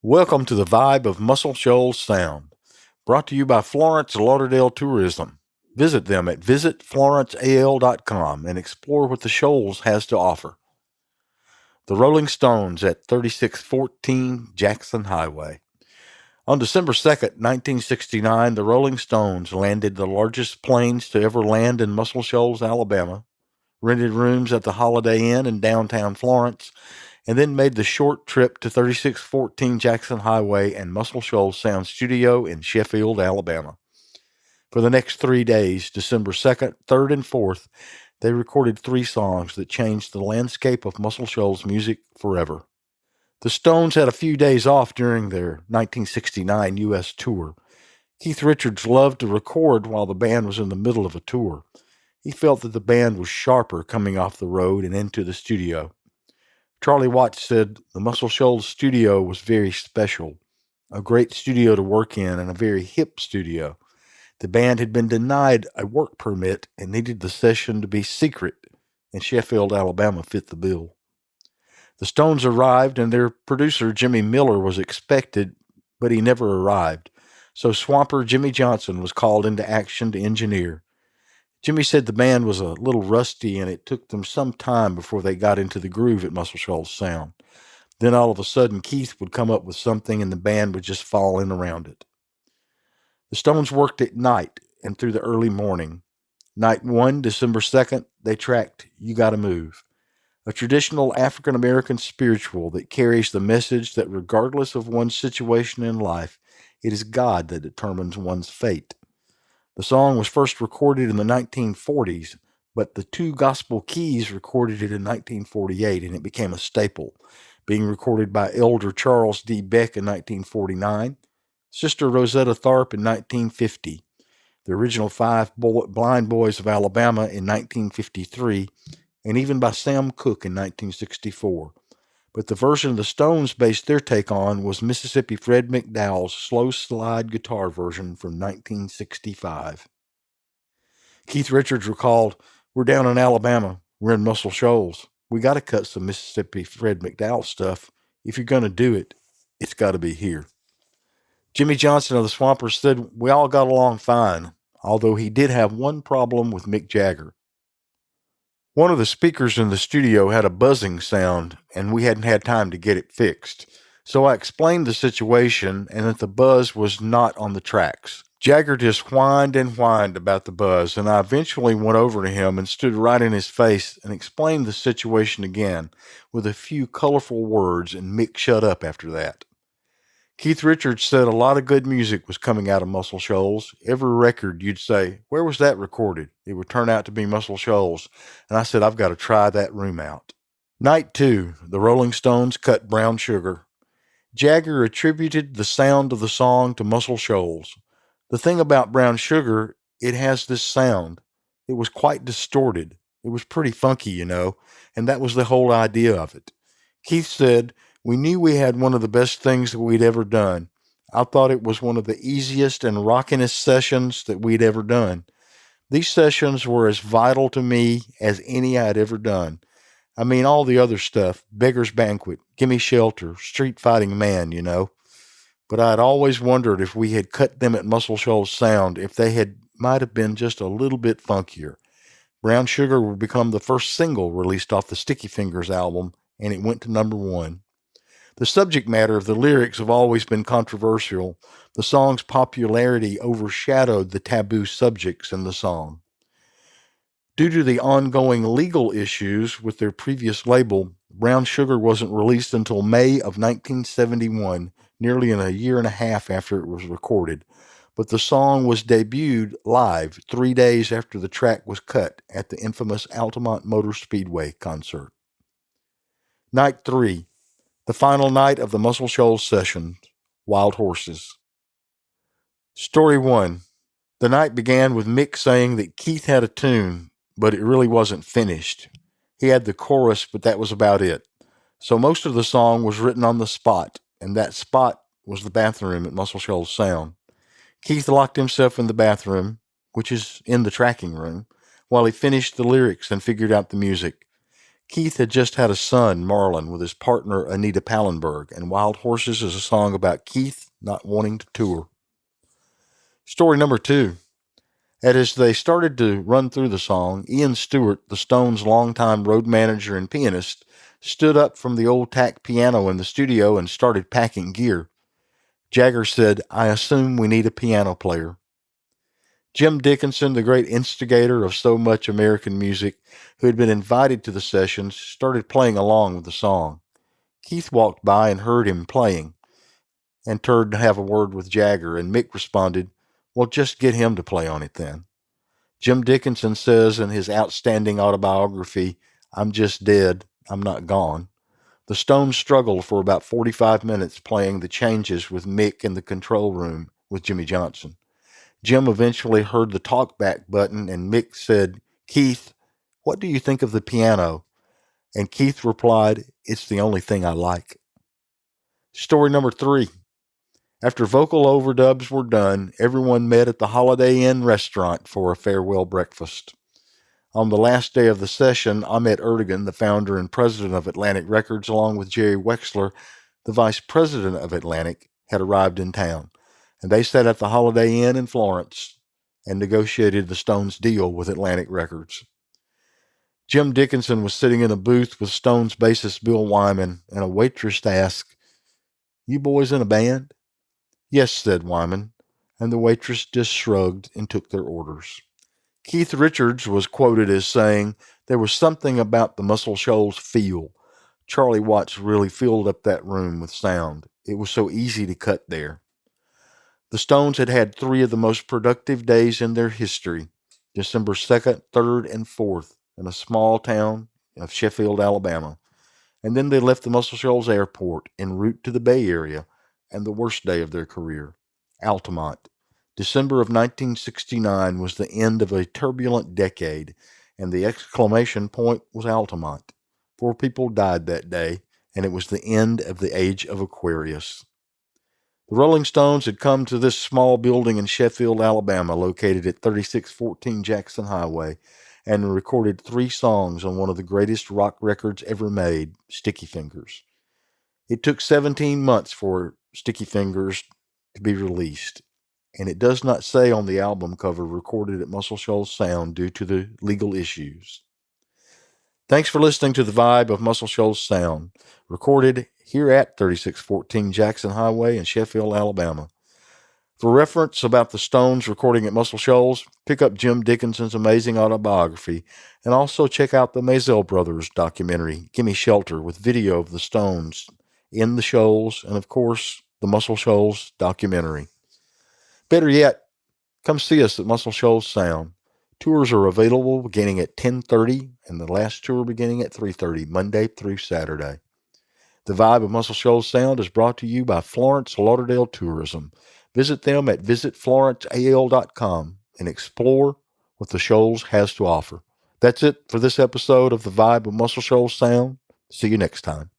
Welcome to the vibe of Muscle Shoals Sound, brought to you by Florence Lauderdale Tourism. Visit them at visitflorenceal.com and explore what the Shoals has to offer. The Rolling Stones at 3614 Jackson Highway. On December 2nd, 1969, the Rolling Stones landed the largest planes to ever land in Muscle Shoals, Alabama, rented rooms at the Holiday Inn in downtown Florence, and then made the short trip to 3614 Jackson Highway and Muscle Shoals Sound Studio in Sheffield, Alabama. For the next 3 days, December 2nd, 3rd, and 4th, they recorded 3 songs that changed the landscape of Muscle Shoals music forever. The Stones had a few days off during their 1969 U.S. tour. Keith Richards loved to record while the band was in the middle of a tour. He felt that the band was sharper coming off the road and into the studio. Charlie Watts said the Muscle Shoals studio was very special, a great studio to work in and a very hip studio. The band had been denied a work permit and needed the session to be secret, and Sheffield, Alabama fit the bill. The Stones arrived, and their producer, Jimmy Miller, was expected, but he never arrived. So swamper Jimmy Johnson was called into action to engineer. Jimmy said the band was a little rusty, and it took them some time before they got into the groove at Muscle Shoals Sound. Then all of a sudden, Keith would come up with something, and the band would just fall in around it. The Stones worked at night and through the early morning. Night 1, December 2nd, they tracked You Gotta Move, a traditional African American spiritual that carries the message that regardless of one's situation in life, it is God that determines one's fate. The song was first recorded in the 1940s, but the 2 gospel keys recorded it in 1948, and it became a staple, being recorded by Elder Charles D. Beck in 1949, Sister Rosetta Tharpe in 1950, the original 5 Blind Boys of Alabama in 1953, and even by Sam Cooke in 1964. But the version the Stones based their take on was Mississippi Fred McDowell's slow slide guitar version from 1965. Keith Richards recalled, "We're down in Alabama. We're in Muscle Shoals. We got to cut some Mississippi Fred McDowell stuff. If you're going to do it, it's got to be here." Jimmy Johnson of the Swampers said, "We all got along fine, although he did have one problem with Mick Jagger. One of the speakers in the studio had a buzzing sound, and we hadn't had time to get it fixed. So I explained the situation and that the buzz was not on the tracks. Jagger just whined and whined about the buzz, and I eventually went over to him and stood right in his face and explained the situation again with a few colorful words, and Mick shut up after that." Keith Richards said a lot of good music was coming out of Muscle Shoals. Every record you'd say, "Where was that recorded?" It would turn out to be Muscle Shoals. And I said, "I've got to try that room out." Night 2, the Rolling Stones cut Brown Sugar. Jagger attributed the sound of the song to Muscle Shoals. The thing about Brown Sugar, it has this sound. It was quite distorted. It was pretty funky, and that was the whole idea of it. Keith said, "We knew we had one of the best things that we'd ever done. I thought it was one of the easiest and rockinest sessions that we'd ever done. These sessions were as vital to me as any I'd ever done. I mean, all the other stuff, Beggar's Banquet, Gimme Shelter, Street Fighting Man. But I'd always wondered if we had cut them at Muscle Shoals Sound, if they might have been just a little bit funkier." Brown Sugar would become the first single released off the Sticky Fingers album, and it went to number 1. The subject matter of the lyrics have always been controversial. The song's popularity overshadowed the taboo subjects in the song. Due to the ongoing legal issues with their previous label, Brown Sugar wasn't released until May of 1971, nearly a year and a half after it was recorded. But the song was debuted live 3 days after the track was cut at the infamous Altamont Motor Speedway concert. Night 3, the final night of the Muscle Shoals session, Wild Horses. Story 1. The night began with Mick saying that Keith had a tune, but it really wasn't finished. He had the chorus, but that was about it. So most of the song was written on the spot, and that spot was the bathroom at Muscle Shoals Sound. Keith locked himself in the bathroom, which is in the tracking room, while he finished the lyrics and figured out the music. Keith had just had a son, Marlon, with his partner, Anita Pallenberg, and Wild Horses is a song about Keith not wanting to tour. Story number 2. As they started to run through the song, Ian Stewart, the Stones' longtime road manager and pianist, stood up from the old tack piano in the studio and started packing gear. Jagger said, "I assume we need a piano player." Jim Dickinson, the great instigator of so much American music, who had been invited to the sessions, started playing along with the song. Keith walked by and heard him playing and turned to have a word with Jagger, and Mick responded, "Well, just get him to play on it then." Jim Dickinson says in his outstanding autobiography, "I'm just dead, I'm not gone." The Stones struggled for about 45 minutes playing the changes with Mick in the control room with Jimmy Johnson. Jim eventually heard the talkback button, and Mick said, "Keith, what do you think of the piano?" And Keith replied, "It's the only thing I like." Story number 3. After vocal overdubs were done, everyone met at the Holiday Inn restaurant for a farewell breakfast. On the last day of the session, Ahmet Ertegun, the founder and president of Atlantic Records, along with Jerry Wexler, the vice president of Atlantic, had arrived in town, and they sat at the Holiday Inn in Florence and negotiated the Stones' deal with Atlantic Records. Jim Dickinson was sitting in a booth with Stones bassist Bill Wyman, and a waitress asked, "You boys in a band?" "Yes," said Wyman, and the waitress just shrugged and took their orders. Keith Richards was quoted as saying, "There was something about the Muscle Shoals feel. Charlie Watts really filled up that room with sound. It was so easy to cut there." The Stones had had 3 of the most productive days in their history, December 2nd, 3rd, and 4th, in a small town of Sheffield, Alabama. And then they left the Muscle Shoals Airport en route to the Bay Area, and the worst day of their career, Altamont. December of 1969 was the end of a turbulent decade, and the exclamation point was Altamont. 4 people died that day, and it was the end of the age of Aquarius. The Rolling Stones had come to this small building in Sheffield, Alabama, located at 3614 Jackson Highway, and recorded 3 songs on one of the greatest rock records ever made, Sticky Fingers. It took 17 months for Sticky Fingers to be released, and it does not say on the album cover recorded at Muscle Shoals Sound due to the legal issues. Thanks for listening to the Vibe of Muscle Shoals Sound, recorded here at 3614 Jackson Highway in Sheffield, Alabama. For reference about the Stones recording at Muscle Shoals, pick up Jim Dickinson's amazing autobiography, and also check out the Maisel Brothers documentary, Gimme Shelter, with video of the Stones in the Shoals, and of course, the Muscle Shoals documentary. Better yet, come see us at Muscle Shoals Sound. Tours are available beginning at 10:30 and the last tour beginning at 3:30, Monday through Saturday. The Vibe of Muscle Shoals Sound is brought to you by Florence Lauderdale Tourism. Visit them at visitflorenceal.com and explore what the Shoals has to offer. That's it for this episode of the Vibe of Muscle Shoals Sound. See you next time.